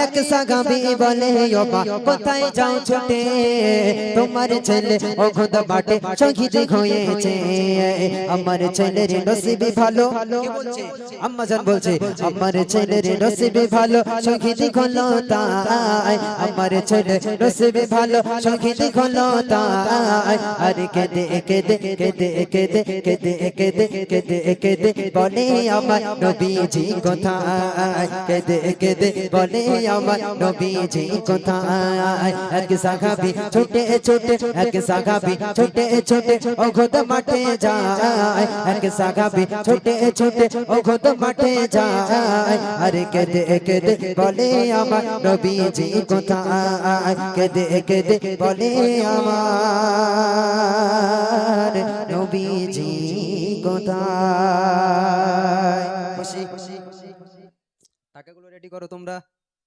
এক সাহাবী বলে ও মা কোথায় যাও ছুটে তোমার ছেলে ওখদ বাটে শহীদ হয়েছে আমার ছেলের নসিব ভালো কে বলছে আম্মা জান বলছে আমার ছেলের নসিব ভালো শহীদ হলো তাই আমার ছেলে নসিব ভালো শহীদ হলো তাই আর কেঁদে কেঁদে কেঁদে কেঁদে কেঁদে কেঁদে কেঁদে কেঁদে বলে আমার নবীজি কোথায় কেঁদে কেঁদে বলে আমার নবীজি কোথায় এক সাহাবী ছোটে ছোটে এক সাহাবী ছোটে ছোটে ওখদ মাঠে যায় এক সাহাবী ছোটে ছোটে ওখদ মাঠে যায় আরে কেঁদে কেঁদে বলে আমার নবীজি কোথায় কেঁদে কেঁদে বলে আমার নবীজি কোথায় টাকাগুলো রেডি করো তোমরা।